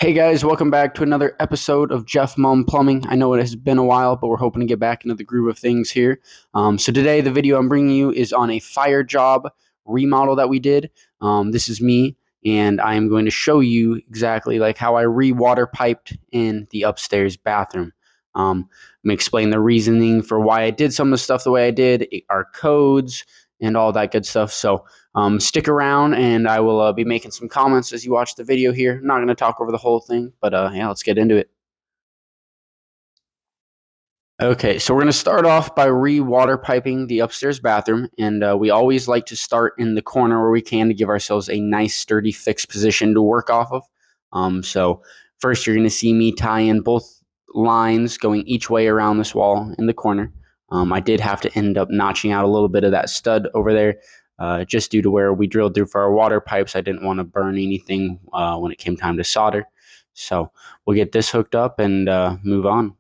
Hey guys, welcome back to another episode of Jeff Mum Plumbing. I know it has been a while, but we're hoping to get back into the groove of things here. So today, the video I'm bringing you is on a fire job remodel that we did. This is me, and I am going to show you exactly like how I re-water piped in the upstairs bathroom. I'm going to explain the reasoning for why I did some of the stuff the way I did, our codes, and all that good stuff. So stick around, and I will be making some comments as you watch the video here. I'm not going to talk over the whole thing, but yeah, let's get into it. Okay, so we're going to start off by re-water piping the upstairs bathroom, and we always like to start in the corner where we can to give ourselves a nice, sturdy, fixed position to work off of. So first, you're going to see me tie in both lines going each way around this wall in the corner. I did have to end up notching out a little bit of that stud over there, just due to where we drilled through for our water pipes. I didn't want to burn anything when it came time to solder. So we'll get this hooked up and move on.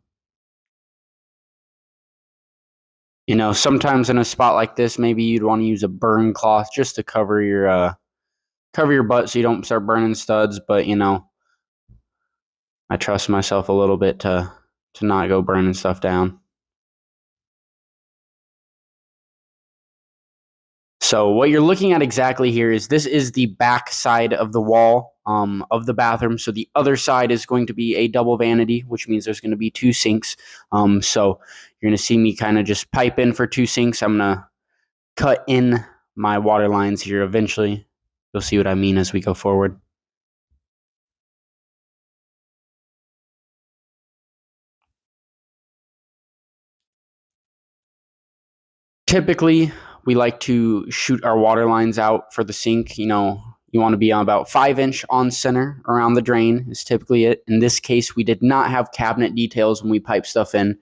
You know, sometimes in a spot like this, maybe you'd want to use a burn cloth just to cover your butt so you don't start burning studs. But you know, I trust myself a little bit to not go burning stuff down. So what you're looking at exactly here is this is the back side of the wall of the bathroom. So the other side is going to be a double vanity, which means there's going to be two sinks. So you're going to see me kind of just pipe in for two sinks. I'm going to cut in my water lines here eventually. You'll see what I mean as we go forward. Typically, we like to shoot our water lines out for the sink. You know, you want to be on about 5-inch on center around the drain is typically it. In this case, we did not have cabinet details when we piped stuff in.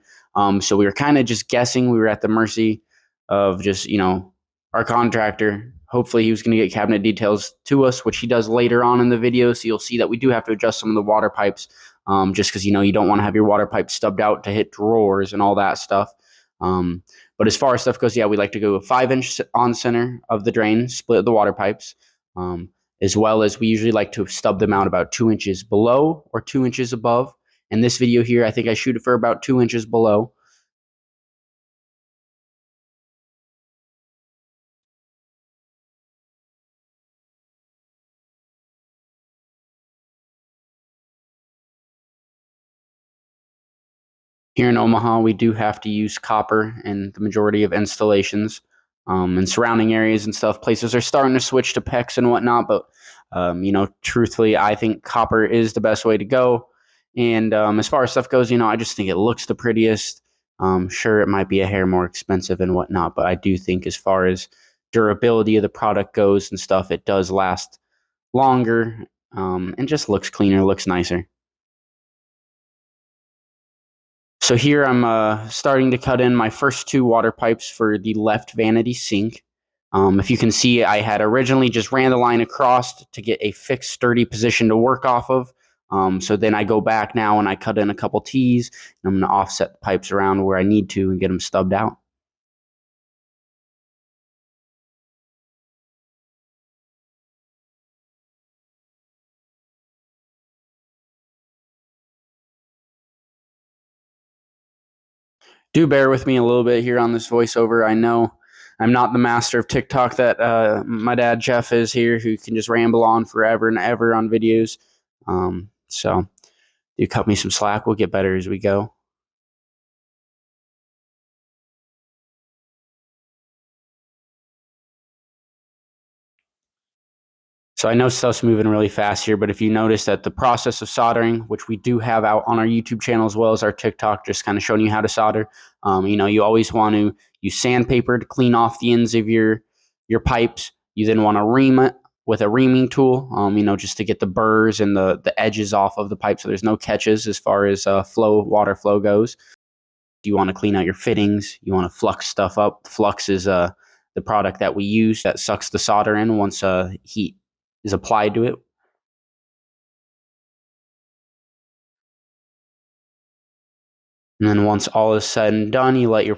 So we were kind of just guessing. We were at the mercy of just, you know, our contractor. Hopefully he was going to get cabinet details to us, which he does later on in the video. So you'll see that we do have to adjust some of the water pipes just because, you know, you don't want to have your water pipe stubbed out to hit drawers and all that stuff. But as far as stuff goes, yeah, we like to go a 5-inch on center of the drain, split the water pipes, as well as we usually like to stub them out about 2 inches below or 2 inches above. In this video here, I think I shoot it for about 2 inches below. Here in Omaha, we do have to use copper in the majority of installations. And surrounding areas and stuff, places are starting to switch to PEX and whatnot. But, you know, truthfully, I think copper is the best way to go. And as far as stuff goes, you know, I just think it looks the prettiest. Sure, it might be a hair more expensive and whatnot, but I do think as far as durability of the product goes and stuff, it does last longer and just looks cleaner, looks nicer. So here I'm starting to cut in my first two water pipes for the left vanity sink. If you can see, I had originally just ran the line across to get a fixed, sturdy position to work off of. So then I go back now and I cut in a couple T's, and I'm going to offset the pipes around where I need to and get them stubbed out. Do bear with me a little bit here on this voiceover. I know I'm not the master of TikTok that my dad Jeff is here, who can just ramble on forever and ever on videos. So do cut me some slack. We'll get better as we go. So I know stuff's moving really fast here, but if you notice that the process of soldering, which we do have out on our YouTube channel as well as our TikTok, just kind of showing you how to solder, you know, you always want to use sandpaper to clean off the ends of your pipes. You then want to ream it with a reaming tool, you know, just to get the burrs and the edges off of the pipe so there's no catches as far as water flow goes. You want to clean out your fittings. You want to flux stuff up. Flux is the product that we use that sucks the solder in once heat is applied to it. And then once all is said and done, you let your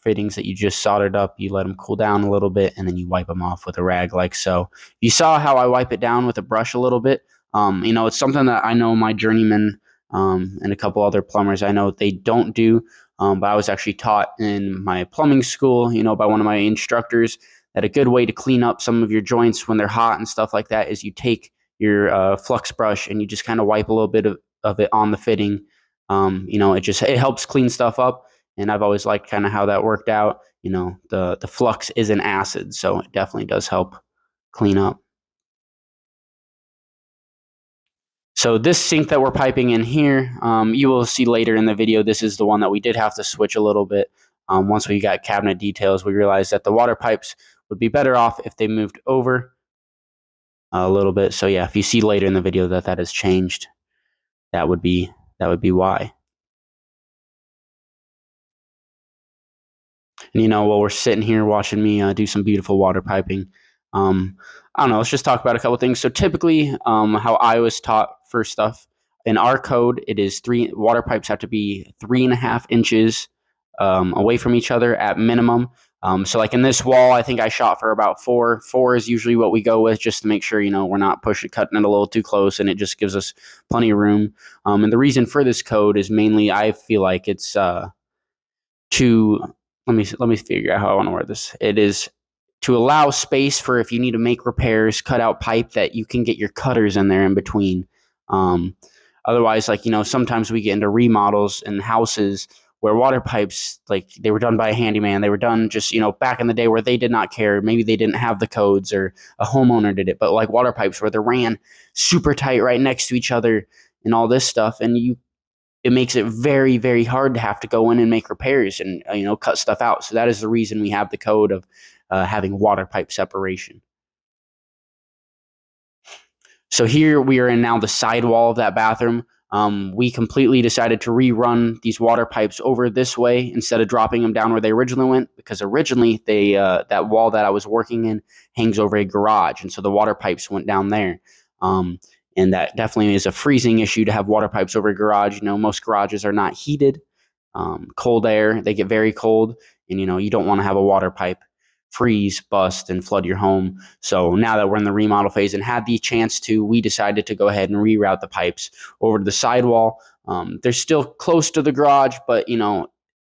fittings that you just soldered up, you let them cool down a little bit, and then you wipe them off with a rag like so. You saw how I wipe it down with a brush a little bit. It's something that I know my journeyman and a couple other plumbers I know they don't do. But I was actually taught in my plumbing school, by one of my instructors, that a good way to clean up some of your joints when they're hot and stuff like that is you take your flux brush and you just kind of wipe a little bit of it on the fitting. It helps clean stuff up, and I've always liked kind of how that worked out. The flux is an acid, so it definitely does help clean up. So this sink that we're piping in here, you will see later in the video, this is the one that we did have to switch a little bit. Once we got cabinet details, we realized that the water pipes would be better off if they moved over a little bit. So yeah, if you see later in the video that has changed, that would be why. And while we're sitting here watching me do some beautiful water piping, um, I don't know. Let's just talk about a couple things. So typically, how I was taught for stuff in our code, it is water pipes have to be 3.5 inches away from each other at minimum. So like in this wall, I think I shot for about 4. 4 is usually what we go with, just to make sure we're not cutting it a little too close, and it just gives us plenty of room. And the reason for this code is mainly I feel like it's to let me figure out how I want to word this. It is to allow space for if you need to make repairs, cut out pipe that you can get your cutters in there in between. Um, Otherwise, like sometimes we get into remodels in houses where water pipes, like they were done by a handyman, they were done just back in the day where they did not care. Maybe they didn't have the codes or a homeowner did it, but like water pipes where they ran super tight right next to each other and all this stuff, and it makes it very, very hard to have to go in and make repairs and cut stuff out. So that is the reason we have the code of having water pipe separation. So here we are in now the side wall of that bathroom. We completely decided to rerun these water pipes over this way instead of dropping them down where they originally went, because originally that wall that I was working in hangs over a garage, and so the water pipes went down there. And that definitely is a freezing issue to have water pipes over a garage. Most garages are not heated. Cold air, they get very cold, and you don't want to have a water pipe freeze, bust, and flood your home. So now that we're in the remodel phase and had the chance to, we decided to go ahead and reroute the pipes over to the sidewall. They're still close to the garage, but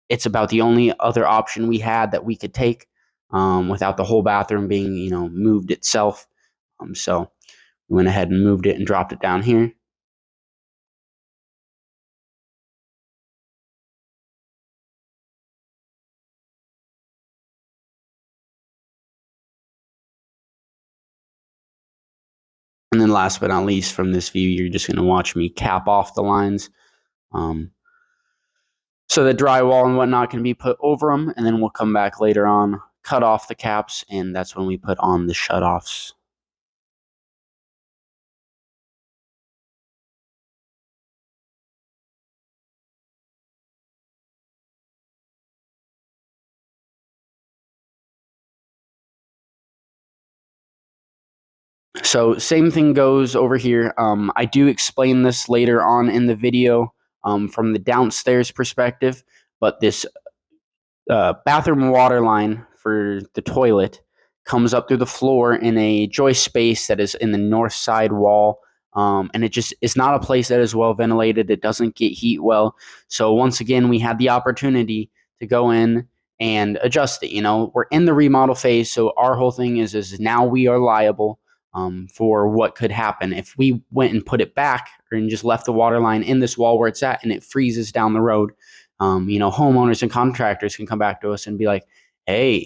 it's about the only other option we had that we could take without the whole bathroom being moved itself. So we went ahead and moved it and dropped it down here. And then last but not least, from this view, you're just going to watch me cap off the lines. Um, so the drywall and whatnot can be put over them, and then we'll come back later on, cut off the caps, and that's when we put on the shutoffs. So same thing goes over here. I do explain this later on in the video from the downstairs perspective, but this bathroom water line for the toilet comes up through the floor in a joist space that is in the north side wall. And it's not a place that is well ventilated. It doesn't get heat well. So once again, we had the opportunity to go in and adjust it. We're in the remodel phase, so our whole thing is now we are liable for what could happen if we went and put it back and just left the water line in this wall where it's at, and it freezes down the road. Homeowners and contractors can come back to us and be like, hey,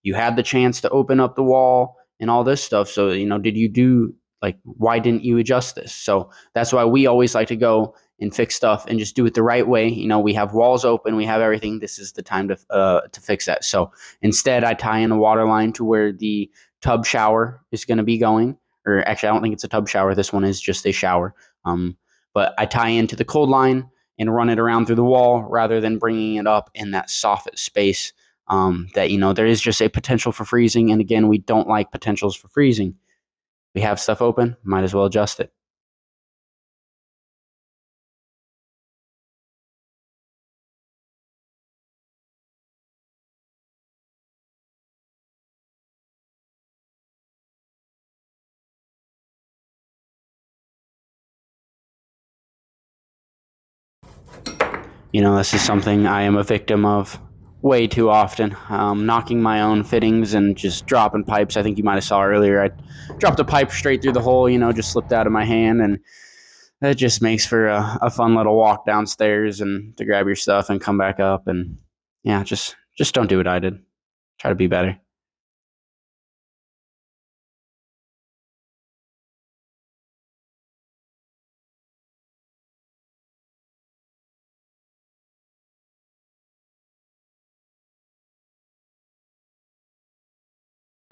you had the chance to open up the wall and all this stuff. So, did you do, like, why didn't you adjust this? So that's why we always like to go and fix stuff and just do it the right way. We have walls open, we have everything. This is the time to fix that. So instead, I tie in a water line to where the tub shower is going to be going. Or actually, I don't think it's a tub shower. This one is just a shower. But I tie into the cold line and run it around through the wall rather than bringing it up in that soffit space that, there is just a potential for freezing. And again, we don't like potentials for freezing. We have stuff open, might as well adjust it. This is something I am a victim of way too often. Knocking my own fittings and just dropping pipes. I think you might have saw earlier. I dropped a pipe straight through the hole. Just slipped out of my hand, and it just makes for a fun little walk downstairs and to grab your stuff and come back up. And yeah, just don't do what I did. Try to be better.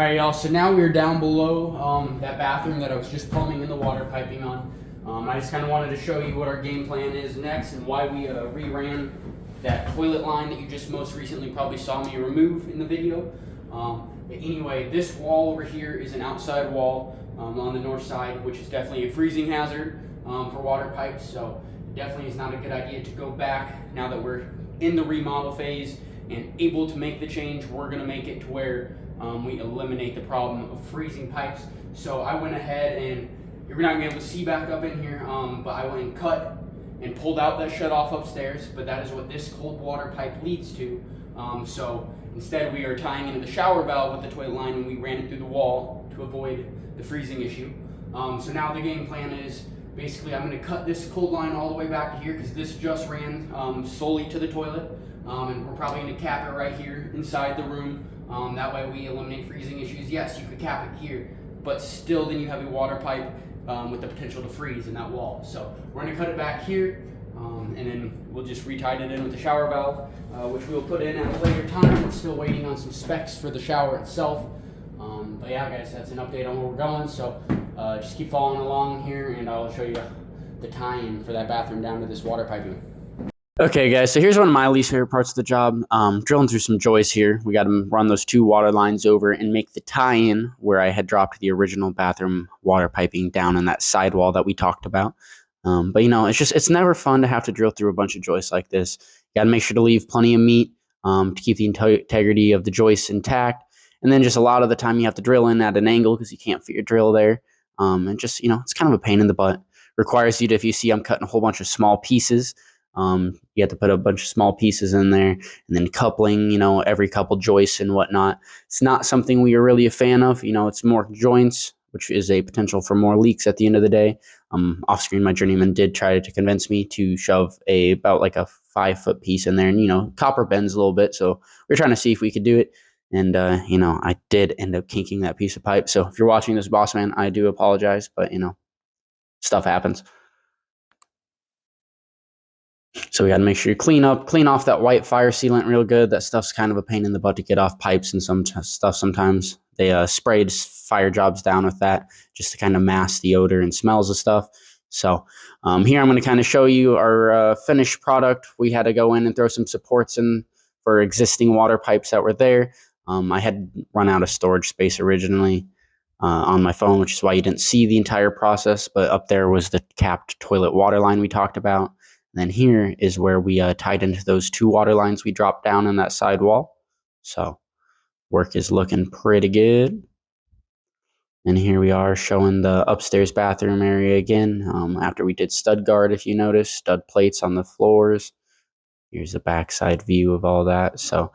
All right, y'all. So now we're down below that bathroom that I was just plumbing in the water piping on. I just kind of wanted to show you what our game plan is next and why we reran that toilet line that you just most recently probably saw me remove in the video. But anyway, this wall over here is an outside wall on the north side, which is definitely a freezing hazard for water pipes. So definitely is not a good idea to go back now that we're in the remodel phase and able to make the change. We're going to make it to where we eliminate the problem of freezing pipes. So I went ahead and you're not gonna be able to see back up in here, but I went and cut and pulled out that shut off upstairs, but that is what this cold water pipe leads to. So instead we are tying into the shower valve with the toilet line, and we ran it through the wall to avoid the freezing issue. So now the game plan is basically I'm gonna cut this cold line all the way back to here, because this just ran solely to the toilet, and we're probably gonna cap it right here inside the room. That way we eliminate freezing issues. Yes, you could cap it here, but still then you have a water pipe with the potential to freeze in that wall. So we're going to cut it back here, and then we'll just retie it in with the shower valve, which we'll put in at a later time. We're still waiting on some specs for the shower itself. But yeah, guys, that's an update on where we're going. So just keep following along here, and I'll show you the tie-in for that bathroom down to this water piping. Okay, guys, so here's one of my least favorite parts of the job. Drilling through some joists here. We got to run those two water lines over and make the tie-in where I had dropped the original bathroom water piping down in that sidewall that we talked about. But it's never fun to have to drill through a bunch of joists like this. You got to make sure to leave plenty of meat to keep the integrity of the joists intact. And then just a lot of the time you have to drill in at an angle because you can't fit your drill there. And just, it's kind of a pain in the butt. Requires you to, if you see I'm cutting a whole bunch of small pieces, you have to put a bunch of small pieces in there, and then coupling, every couple joists and whatnot. It's not something we are really a fan of. It's more joints, which is a potential for more leaks at the end of the day. Off screen, my journeyman did try to convince me to shove about like a 5-foot piece in there, and copper bends a little bit, so we're trying to see if we could do it. And I did end up kinking that piece of pipe. So if you're watching this, boss man, I do apologize, but stuff happens. So we got to make sure you clean off that white fire sealant real good. That stuff's kind of a pain in the butt to get off pipes, and some stuff sometimes they sprayed fire jobs down with that just to kind of mask the odor and smells of stuff. So here I'm going to kind of show you our finished product. We had to go in and throw some supports in for existing water pipes that were there. I had run out of storage space originally on my phone, which is why you didn't see the entire process. But up there was the capped toilet water line we talked about. And then here is where we tied into those two water lines we dropped down in that side wall. So work is looking pretty good. And here we are showing the upstairs bathroom area again. After we did stud guard, if you notice, stud plates on the floors. Here's a backside view of all that. So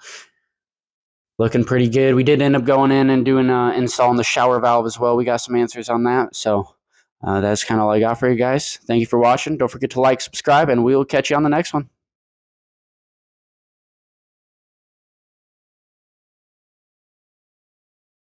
looking pretty good. We did end up going in and doing installing the shower valve as well. We got some answers on that. So that's kind of all I got for you guys. Thank you for watching. Don't forget to like, subscribe, and we will catch you on the next one.